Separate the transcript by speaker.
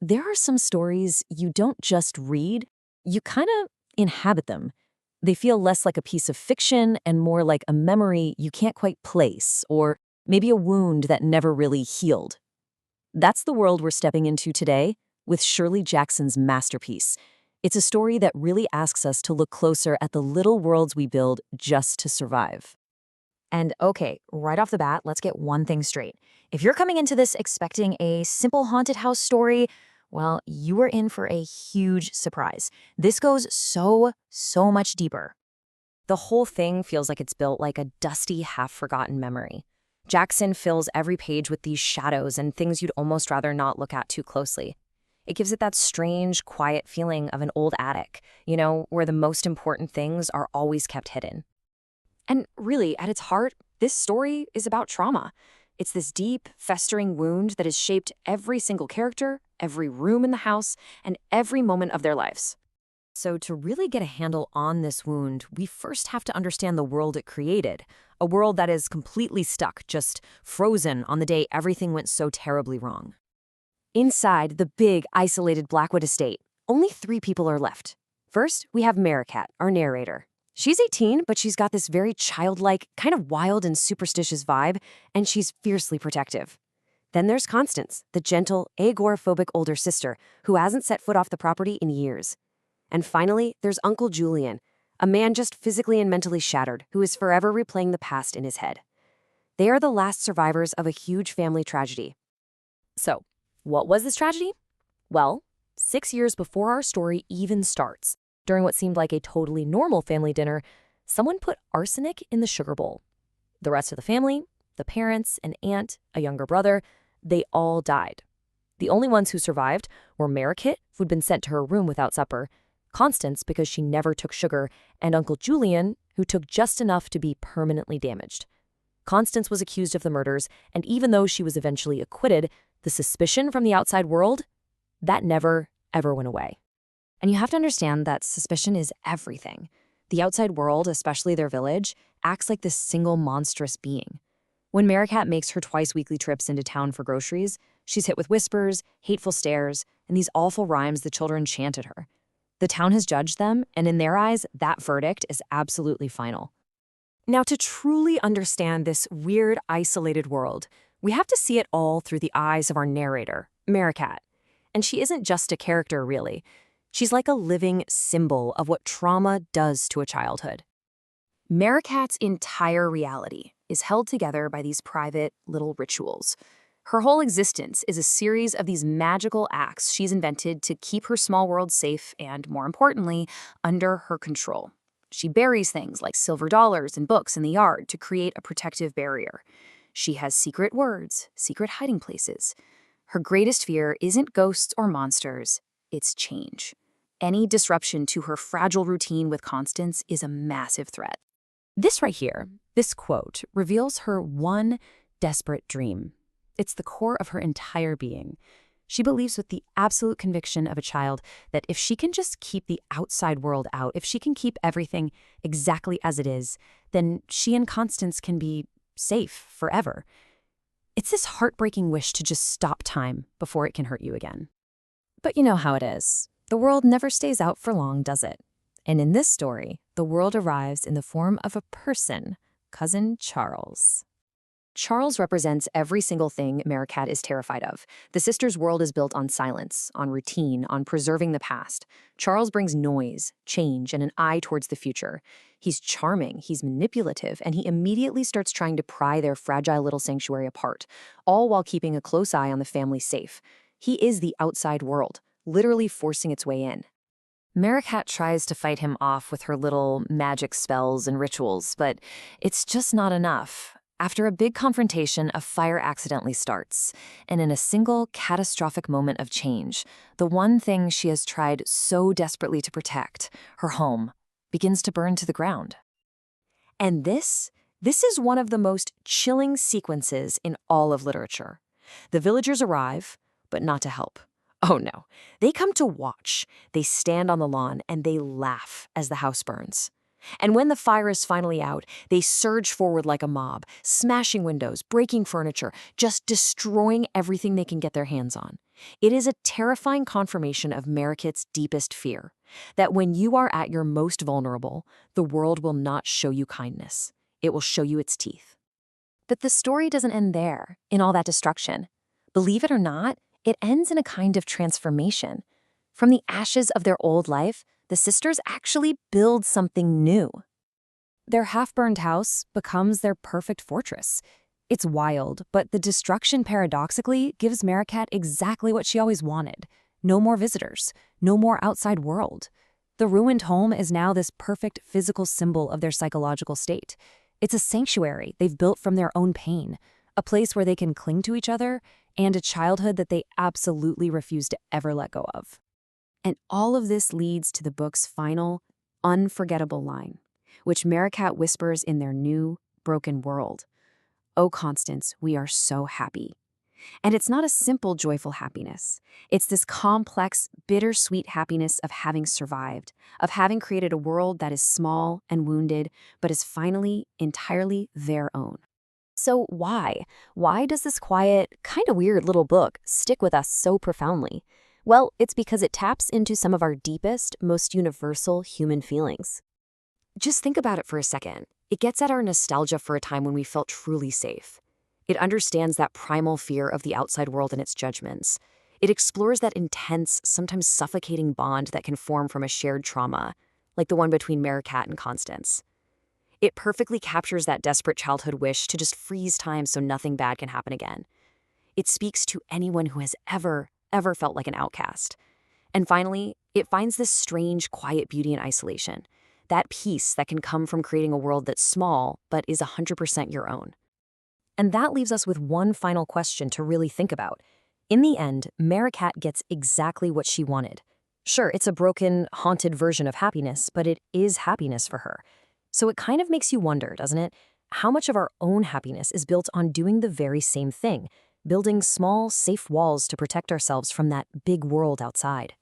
Speaker 1: There are some stories you don't just read, you kind of inhabit them. They feel less like a piece of fiction and more like a memory you can't quite place, or maybe a wound that never really healed. That's the world we're stepping into today with Shirley Jackson's masterpiece. It's a story that really asks us to look closer at the little worlds we build just to survive.
Speaker 2: And okay, right off the bat, let's get one thing straight. If you're coming into this expecting a simple haunted house story, well, you are in for a huge surprise. This goes so much deeper.
Speaker 3: The whole thing feels like it's built like a dusty, half-forgotten memory. Jackson fills every page with these shadows and things you'd almost rather not look at too closely. It gives it that strange, quiet feeling of an old attic, where the most important things are always kept hidden.
Speaker 4: And really, at its heart, this story is about trauma. It's this deep, festering wound that has shaped every single character, every room in the house, and every moment of their lives.
Speaker 1: So to really get a handle on this wound, we first have to understand the world it created, a world that is completely stuck, just frozen on the day everything went so terribly wrong. Inside the big, isolated Blackwood estate, only 3 people are left. First, we have Merricat, our narrator. She's 18, but she's got this very childlike, kind of wild and superstitious vibe, and she's fiercely protective. Then there's Constance, the gentle, agoraphobic older sister who hasn't set foot off the property in years. And finally, there's Uncle Julian, a man just physically and mentally shattered who is forever replaying the past in his head. They are the last survivors of a huge family tragedy.
Speaker 3: So, what was this tragedy? Well, 6 years before our story even starts, during what seemed like a totally normal family dinner, someone put arsenic in the sugar bowl. The rest of the family, the parents, an aunt, a younger brother, they all died. The only ones who survived were Merricat, who'd been sent to her room without supper, Constance because she never took sugar, and Uncle Julian, who took just enough to be permanently damaged. Constance was accused of the murders, and even though she was eventually acquitted, the suspicion from the outside world, that never, ever went away.
Speaker 2: And you have to understand that suspicion is everything. The outside world, especially their village, acts like this single monstrous being. When Merricat makes her twice-weekly trips into town for groceries, she's hit with whispers, hateful stares, and these awful rhymes the children chant at her. The town has judged them, and in their eyes, that verdict is absolutely final.
Speaker 1: Now, to truly understand this weird, isolated world, we have to see it all through the eyes of our narrator, Merricat. And she isn't just a character, really. She's like a living symbol of what trauma does to a childhood. Merricat's entire reality is held together by these private little rituals. Her whole existence is a series of these magical acts she's invented to keep her small world safe and, more importantly, under her control. She buries things like silver dollars and books in the yard to create a protective barrier. She has secret words, secret hiding places. Her greatest fear isn't ghosts or monsters, it's change. Any disruption to her fragile routine with Constance is a massive threat. This right here, this quote, reveals her one desperate dream. It's the core of her entire being. She believes with the absolute conviction of a child that if she can just keep the outside world out, if she can keep everything exactly as it is, then she and Constance can be safe forever. It's this heartbreaking wish to just stop time before it can hurt you again. But you know how it is. The world never stays out for long, does it? And in this story, the world arrives in the form of a person, Cousin Charles. Charles represents every single thing Merricat is terrified of. The sister's world is built on silence, on routine, on preserving the past. Charles brings noise, change, and an eye towards the future. He's charming, he's manipulative, and he immediately starts trying to pry their fragile little sanctuary apart, all while keeping a close eye on the family safe. He is the outside world, literally forcing its way in. Merricat tries to fight him off with her little magic spells and rituals, but it's just not enough. After a big confrontation, a fire accidentally starts, and in a single catastrophic moment of change, the one thing she has tried so desperately to protect, her home, begins to burn to the ground. And this is one of the most chilling sequences in all of literature. The villagers arrive, but not to help. Oh no, they come to watch. They stand on the lawn and they laugh as the house burns. And when the fire is finally out, they surge forward like a mob, smashing windows, breaking furniture, just destroying everything they can get their hands on. It is a terrifying confirmation of Merricat's deepest fear, that when you are at your most vulnerable, the world will not show you kindness. It will show you its teeth.
Speaker 2: But the story doesn't end there, in all that destruction. Believe it or not, it ends in a kind of transformation. From the ashes of their old life, the sisters actually build something new.
Speaker 3: Their half-burned house becomes their perfect fortress. It's wild, but the destruction paradoxically gives Merricat exactly what she always wanted. No more visitors, no more outside world. The ruined home is now this perfect physical symbol of their psychological state. It's a sanctuary they've built from their own pain, a place where they can cling to each other, and a childhood that they absolutely refuse to ever let go of.
Speaker 1: And all of this leads to the book's final, unforgettable line, which Merricat whispers in their new, broken world. "Oh, Constance, we are so happy." And it's not a simple, joyful happiness. It's this complex, bittersweet happiness of having survived, of having created a world that is small and wounded, but is finally entirely their own.
Speaker 3: So why? Why does this quiet, kind of weird little book stick with us so profoundly? Well, it's because it taps into some of our deepest, most universal human feelings.
Speaker 1: Just think about it for a second. It gets at our nostalgia for a time when we felt truly safe. It understands that primal fear of the outside world and its judgments. It explores that intense, sometimes suffocating bond that can form from a shared trauma, like the one between Merricat and Constance. It perfectly captures that desperate childhood wish to just freeze time so nothing bad can happen again. It speaks to anyone who has ever felt like an outcast. And finally, it finds this strange, quiet beauty in isolation, that peace that can come from creating a world that's small but is 100% your own.
Speaker 3: And that leaves us with one final question to really think about. In the end, Merricat gets exactly what she wanted. Sure, it's a broken, haunted version of happiness, but it is happiness for her. So it kind of makes you wonder, doesn't it? How much of our own happiness is built on doing the very same thing, building small, safe walls to protect ourselves from that big world outside?